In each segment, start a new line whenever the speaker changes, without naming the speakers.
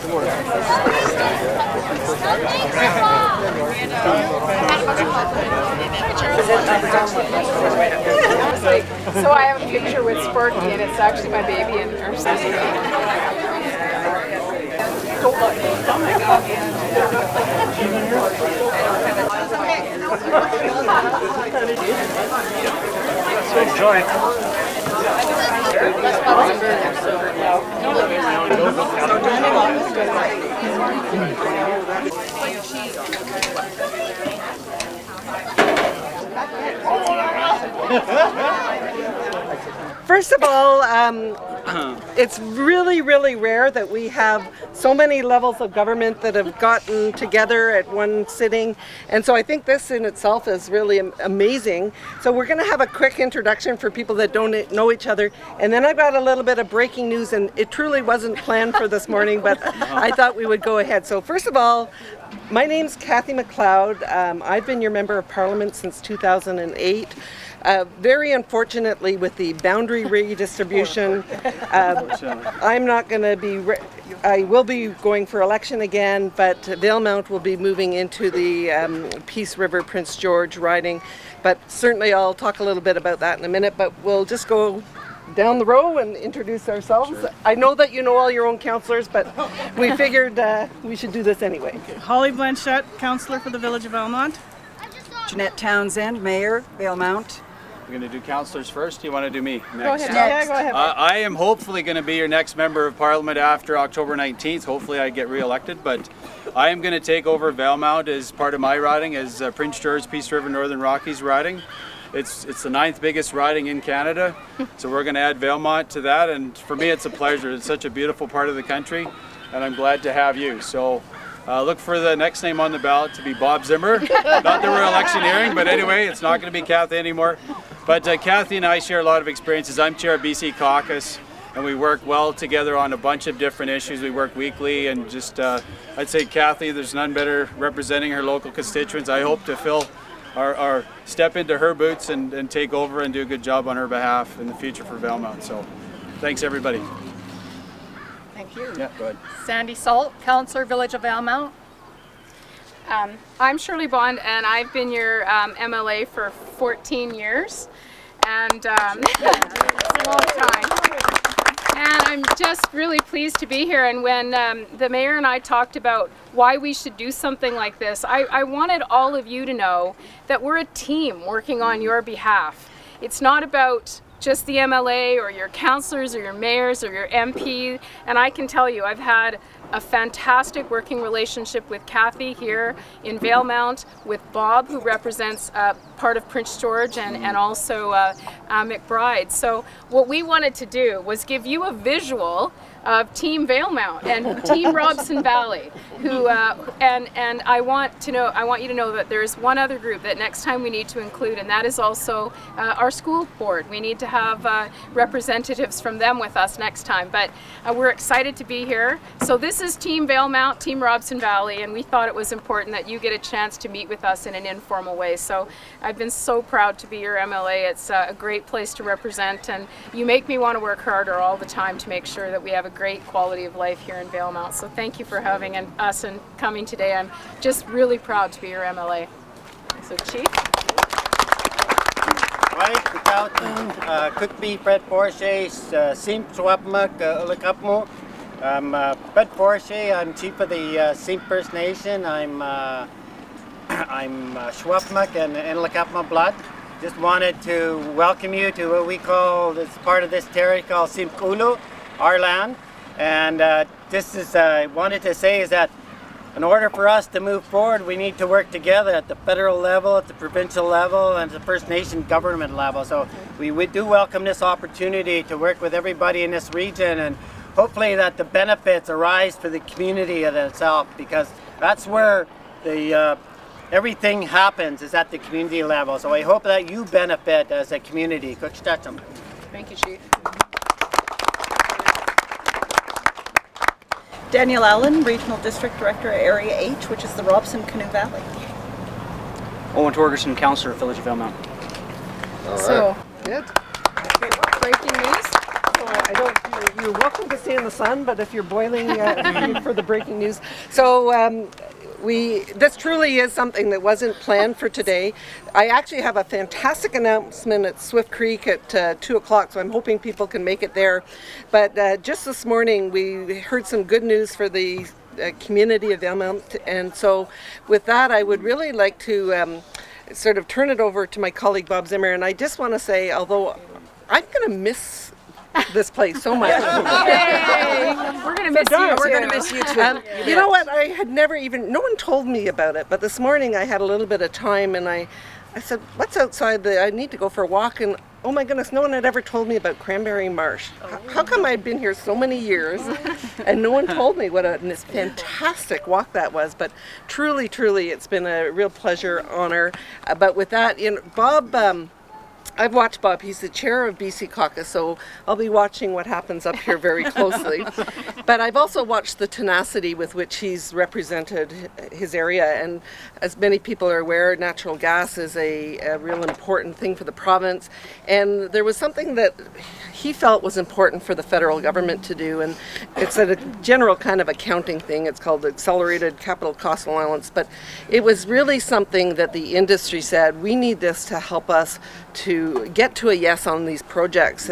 So I have a picture with Sparky, and it's actually my baby and her sister. Don't look. Oh my God.
So enjoy.
First of all, it's really, really rare that we have so many levels of government that have gotten together at one sitting, and so I think this in itself is really amazing. So we're going to have a quick introduction for people that don't know each other, and then I've got a little bit of breaking news, and it truly wasn't planned for this morning, but I thought we would go ahead. So first of all, my name's Kathy McLeod. I've been your Member of Parliament since 2008. Very unfortunately, with the boundary redistribution, I'm not going to be, I will be going for election again, but Valemount will be moving into the Peace River Prince George riding. But certainly I'll talk a little bit about that in a minute, but we'll just go down the row and introduce ourselves. Sure. I know that you know all your own councillors, but we figured we should do this anyway.
Holly Blanchette, councillor for the Village of Valemount.
Jeanette Townsend, Mayor, Valemount.
We're going to do councillors first. Do you want to do me next?
Go ahead. Yeah, go ahead.
I am hopefully going to be your next Member of Parliament after October 19th. Hopefully I get re-elected, but I am going to take over Valemount as part of my riding as Prince George, Peace River, Northern Rockies riding. It's the 9th biggest riding in Canada, so we're going to add Valemount to that, and for me it's a pleasure. It's such a beautiful part of the country, and I'm glad to have you. So look for the next name on the ballot to be Bob Zimmer. Not that we're electioneering, but anyway, it's not going to be Kathy anymore. But Kathy and I share a lot of experiences. I'm chair of BC Caucus, and we work well together on a bunch of different issues. We work weekly, and just I'd say Kathy, there's none better representing her local constituents. I hope to fill our step into her boots and take over and do a good job on her behalf in the future for Valemount. So thanks everybody.
Thank you.
Yeah, go ahead.
Sandy Salt, Councillor, Village of Valemount. I'm Shirley Bond, and I've been your MLA for 14 years, and it's a long time. And I'm just really pleased to be here. And when the mayor and I talked about why we should do something like this, I wanted all of you to know that we're a team working on your behalf. It's not about just the MLA or your councillors or your mayors or your MP. And I can tell you, I've had a fantastic working relationship with Kathy here in Valemount, with Bob, who represents part of Prince George, and also McBride. So what we wanted to do was give you a visual of Team Valemount and Team Robson Valley, who and I want you to know that there's one other group that next time we need to include, and that is also our school board. We need to have representatives from them with us next time, but we're excited to be here. So this is Team Valemount, Team Robson Valley, and we thought it was important that you get a chance to meet with us in an informal way. So I've been so proud to be your MLA. It's a great place to represent, and you make me want to work harder all the time to make sure that we have a great quality of life here in Valemount. So thank you for having us and coming today. I'm just really proud to be your MLA. So Chief.
Right, without could be Fred Porsche, Sim Swapmak, Ulakapmo. I'm Fred Porsche. I'm chief of the Sim First Nation. I'm Swapmak and Ulakapma blood. Just wanted to welcome you to what we call this part of this territory called Simkulu, our land. And this is I wanted to say is that in order for us to move forward, we need to work together at the federal level, at the provincial level, and at the First Nation government level. So we do welcome this opportunity to work with everybody in this region, and hopefully that the benefits arise for the community in itself, because that's where the everything happens, is at the community level. So I hope that you benefit as a community.
Thank you, Chief.
Danielle Allen, Regional District Director at Area H, which is the Robson Canoe Valley.
Owen Torgerson, Councillor, Village of Valemount.
So, good. Breaking news.
I don't. You're welcome to stay in the sun, but if you're boiling for the breaking news, so. This truly is something that wasn't planned for today. I actually have a fantastic announcement at Swift Creek at 2 o'clock, so I'm hoping people can make it there. But just this morning we heard some good news for the community of Valemount, and so with that I would really like to sort of turn it over to my colleague Bob Zimmer, and I just want to say, although I'm going to miss this place so much.
We're going to miss you.
We're going to miss you too.
You know what? I had never even, no one told me about it, but this morning I had a little bit of time and I said, what's outside? I need to go for a walk, and oh my goodness, no one had ever told me about Cranberry Marsh. How come I'd been here so many years and no one told me what a fantastic walk that was? But truly, truly, it's been a real pleasure, honor. But with that, Bob, I've watched Bob. He's the chair of BC Caucus, so I'll be watching what happens up here very closely. But I've also watched the tenacity with which he's represented his area, and as many people are aware, natural gas is a real important thing for the province, and there was something that he felt was important for the federal government to do, and it's a general kind of accounting thing. It's called Accelerated Capital Cost Allowance, but it was really something that the industry said, we need this to help us to get to a yes on these projects.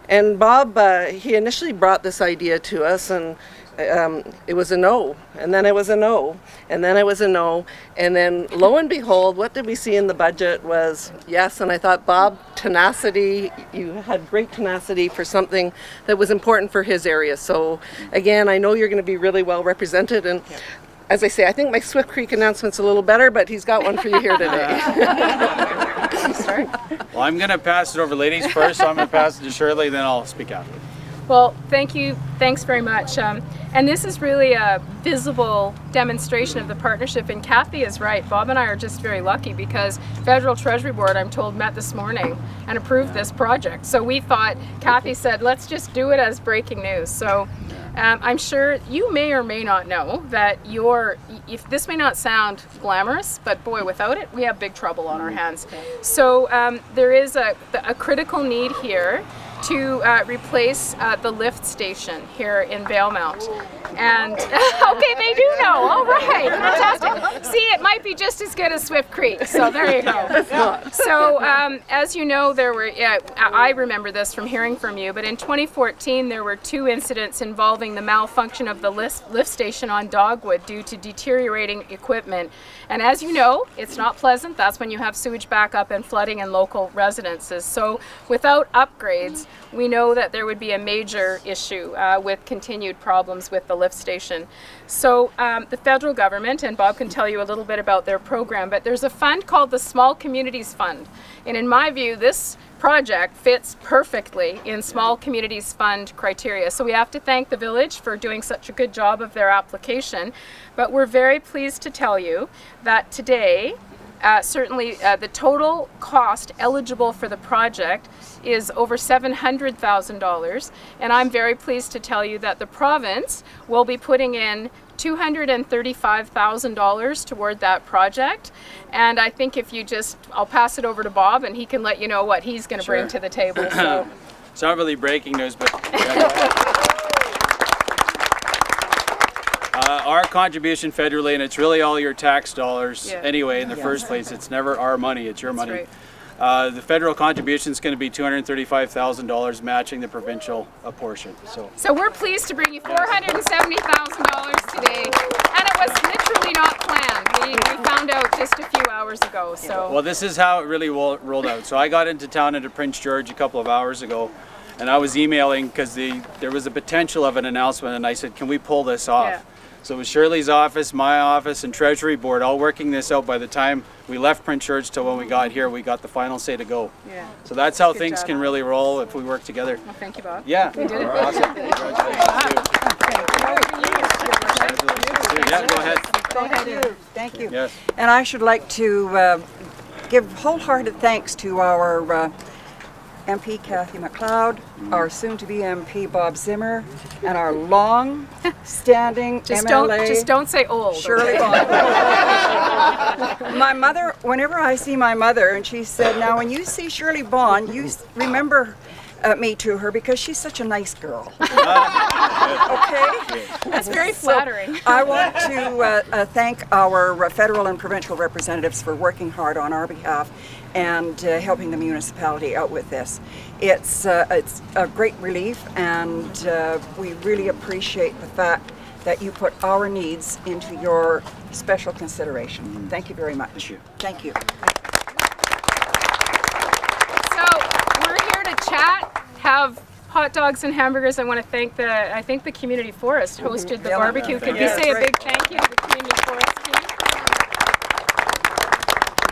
And Bob, he initially brought this idea to us, and it was a no, and then it was a no, and then it was a no, and then lo and behold, what did we see in the budget was yes. And I thought, Bob, tenacity, you had great tenacity for something that was important for his area. So again, I know you're going to be really well represented, and as I say, I think my Swift Creek announcement's a little better, but he's got one for you here today.
Well, I'm going to pass it over, ladies first, so I'm going to pass it to Shirley, then I'll speak after.
Well, thank you. Thanks very much. And this is really a visible demonstration of the partnership. And Kathy is right. Bob and I are just very lucky because Federal Treasury Board, I'm told, met this morning and approved this project. So we thought, Kathy said, let's just do it as breaking news. So I'm sure you may or may not know that if this may not sound glamorous, but boy, without it, we have big trouble on our hands. So there is a critical need here to replace the lift station here in Valemount. And okay, they do know. All right, fantastic. See, it might be just as good as Swift Creek. So there you go. So as you know, there were, I remember this from hearing from you, but in 2014 there were 2 incidents involving the malfunction of the lift station on Dogwood due to deteriorating equipment. And as you know, it's not pleasant. That's when you have sewage backup and flooding in local residences. So without upgrades, we know that there would be a major issue with continued problems with the lift station. So the federal government, and Bob can tell you a little bit about their program, but there's a fund called the Small Communities Fund. And in my view, this project fits perfectly in Small Communities Fund criteria. So we have to thank the village for doing such a good job of their application. But we're very pleased to tell you that today, certainly the total cost eligible for the project is over $700,000, and I'm very pleased to tell you that the province will be putting in $235,000 toward that project. And I think if you I'll pass it over to Bob and he can let you know what he's going to bring to the table. So.
It's not really breaking news, but our contribution federally, and it's really all your tax dollars anyway in the first place. It's never our money, it's your money.
Right.
The federal contribution is going to be $235,000, matching the provincial portion.
So we're pleased to bring you $470,000 today, and it was literally not planned. We found out just a few hours ago. So
well, this is how it really rolled out. So I got into town into Prince George a couple of hours ago, and I was emailing because there was a potential of an announcement, and I said, can we pull this off?
Yeah.
So it was Shirley's office, my office, and Treasury Board all working this out. By the time we left Prince George till when we got here, we got the final say to go. Yeah. So that's how things can really roll if we work together.
Well, thank you, Bob.
Yeah.
We did it.
Awesome. Congratulations. Yeah, go ahead.
Thank you. Thank you.
Yes.
And I should like to give wholehearted thanks to our MP Kathy McLeod, our soon-to-be MP Bob Zimmer, and our long-standing MLA.
Just don't say old.
Shirley Bond. My mother, whenever I see my mother, and she said, now when you see Shirley Bond, you remember me to her because she's such a nice girl. Okay?
That's very flattering.
I want to thank our federal and provincial representatives for working hard on our behalf and helping the municipality out with this. It's a great relief, and we really appreciate the fact that you put our needs into your special consideration. Thank you very much.
Thank you.
Thank you.
So we're here to chat, have hot dogs and hamburgers. I want to thank the Community Forest hosted the barbecue. Could we say a big thank you to the Community Forest team?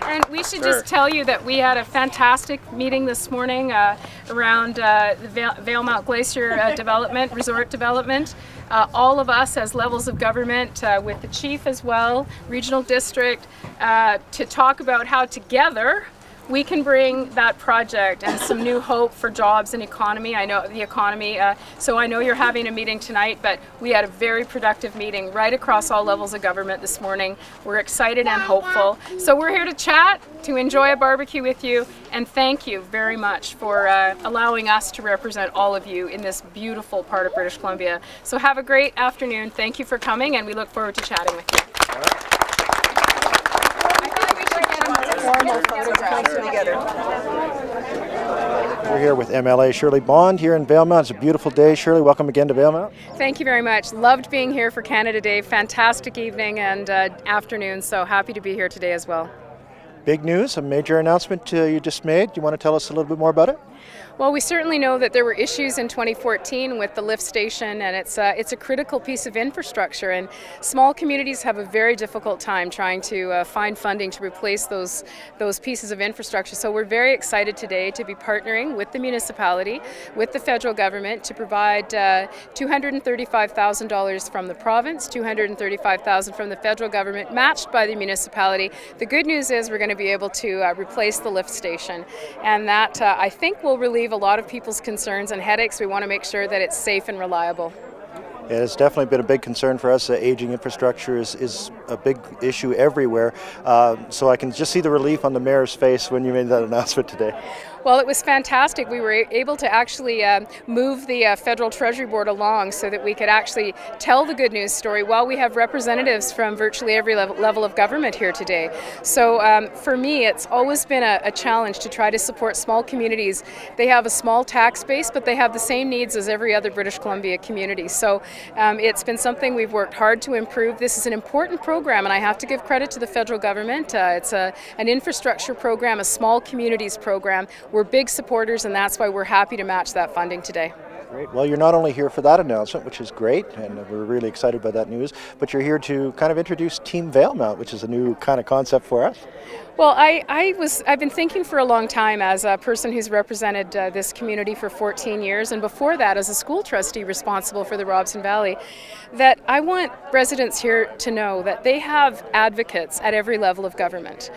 And we should just tell you that we had a fantastic meeting this morning around the Valemount Glacier resort development. All of us as levels of government, with the chief as well, regional district, to talk about how together we can bring that project and some new hope for jobs and economy. I know the economy, so I know you're having a meeting tonight, but we had a very productive meeting right across all levels of government this morning. We're excited and hopeful. So we're here to chat, to enjoy a barbecue with you, and thank you very much for allowing us to represent all of you in this beautiful part of British Columbia. So have a great afternoon. Thank you for coming, and we look forward to chatting with you.
We're here with MLA Shirley Bond here in Valemount. It's a beautiful day. Shirley, welcome again to Valemount.
Thank you very much. Loved being here for Canada Day. Fantastic evening and afternoon, so happy to be here today as well.
Big news, a major announcement you just made. Do you want to tell us a little bit more about it?
Well, we certainly know that there were issues in 2014 with the lift station, and it's a critical piece of infrastructure, and small communities have a very difficult time trying to find funding to replace those pieces of infrastructure. So we're very excited today to be partnering with the municipality, with the federal government, to provide $235,000 from the province, $235,000 from the federal government, matched by the municipality. The good news is we're going to be able to replace the lift station, and that I think will relieve a lot of people's concerns and headaches. We want to make sure that it's safe and reliable.
Yeah, it's definitely been a big concern for us. Aging infrastructure is a big issue everywhere. So I can just see the relief on the mayor's face when you made that announcement today.
Well, it was fantastic. We were able to actually move the Federal Treasury Board along so that we could actually tell the good news story while we have representatives from virtually every level of government here today. So for me, it's always been a challenge to try to support small communities. They have a small tax base, but they have the same needs as every other British Columbia community. So it's been something we've worked hard to improve. This is an important program, and I have to give credit to the federal government. It's an infrastructure program, a small communities program. We're big supporters, and that's why we're happy to match that funding today.
Great. Well, you're not only here for that announcement, which is great, and we're really excited by that news, but you're here to kind of introduce Team Valemount, which is a new kind of concept for us.
Well, I've been thinking for a long time as a person who's represented this community for 14 years, and before that as a school trustee responsible for the Robson Valley, that I want residents here to know that they have advocates at every level of government.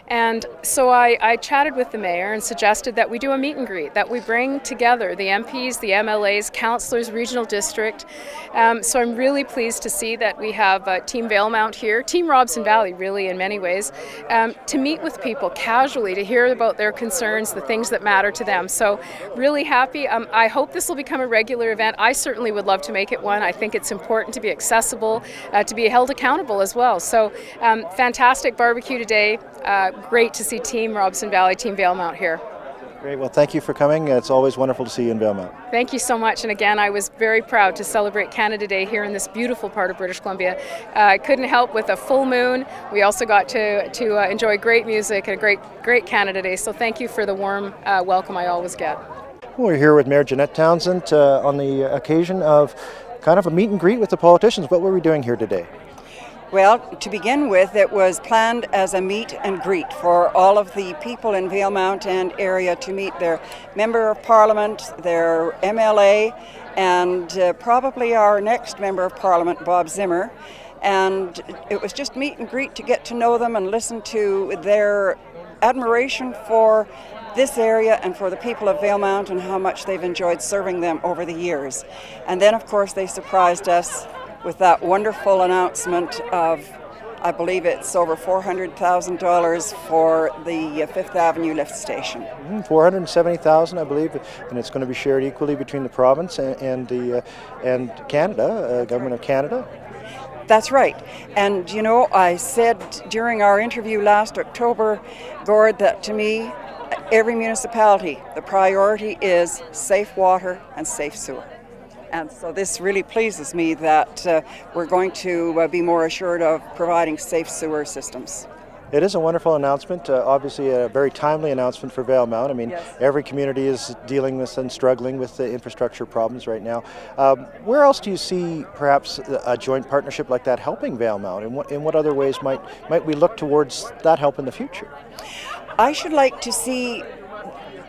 And so I chatted with the mayor and suggested that we do a meet and greet, that we bring together the MPs, the MLAs, councillors, regional district. So I'm really pleased to see that we have Team Valemount here, Team Robson Valley really in many ways, to meet with people casually, to hear about their concerns, the things that matter to them. So really happy. I hope this will become a regular event. I certainly would love to make it one. I think it's important to be accessible, to be held accountable as well. So fantastic barbecue today. Great to see Team Robson Valley, Team Valemount here.
Great. Well, thank you for coming. It's always wonderful to see you in Valemount.
Thank you so much. And again, I was very proud to celebrate Canada Day here in this beautiful part of British Columbia. I couldn't help with a full moon. We also got to enjoy great music and a great Canada Day. So thank you for the warm welcome I always get.
We're here with Mayor Jeanette Townsend on the occasion of kind of a meet and greet with the politicians. What were we doing here today?
Well, to begin with, it was planned as a meet and greet for all of the people in Valemount and area to meet their Member of Parliament, their MLA, and probably our next Member of Parliament, Bob Zimmer. And it was just meet and greet to get to know them and listen to their admiration for this area and for the people of Valemount and how much they've enjoyed serving them over the years. And then, of course, they surprised us with that wonderful announcement of I believe it's over $400,000 for the Fifth Avenue lift station.
$470,000, I believe, and it's going to be shared equally between the province and Canada, Government of Canada.
That's right. And you know, I said during our interview last October, Gord, that to me, every municipality, the priority is safe water and safe sewer. And so this really pleases me that we're going to be more assured of providing safe sewer systems.
It is a wonderful announcement, obviously a very timely announcement for Valemount. I mean,
yes.
Every community is dealing with and struggling with the infrastructure problems right now. Where else do you see perhaps a joint partnership like that helping Valemount? In what other ways might we look towards that help in the future?
I should like to see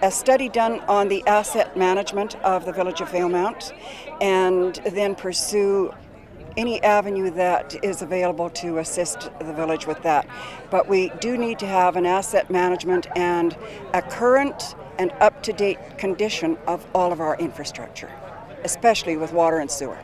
a study done on the asset management of the village of Valemount, and then pursue any avenue that is available to assist the village with that. But we do need to have an asset management and a current and up-to-date condition of all of our infrastructure, especially with water and sewer.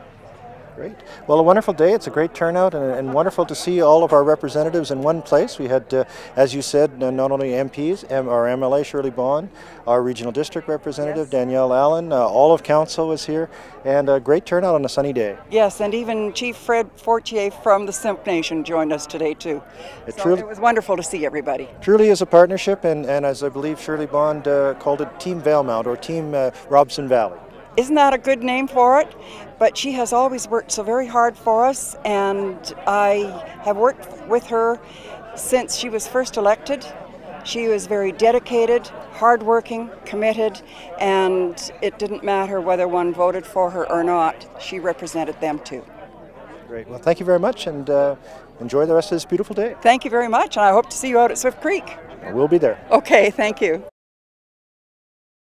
Great. Well, a wonderful day. It's a great turnout, and wonderful to see all of our representatives in one place. We had, as you said, not only MPs, our MLA Shirley Bond, our regional district representative Danielle Allen, all of council was here, and a great turnout on a sunny day.
Yes, and even Chief Fred Fortier from the Simp Nation joined us today too. It was wonderful to see everybody.
Truly is a partnership, and as I believe Shirley Bond called it, Team Valemount or Team Robson Valley.
Isn't that a good name for it? But she has always worked so very hard for us, and I have worked with her since she was first elected. She was very dedicated, hardworking, committed, and it didn't matter whether one voted for her or not. She represented them too.
Great. Well, thank you very much, and enjoy the rest of this beautiful day.
Thank you very much, and I hope to see you out at Swift Creek.
We'll be there.
Okay, thank you.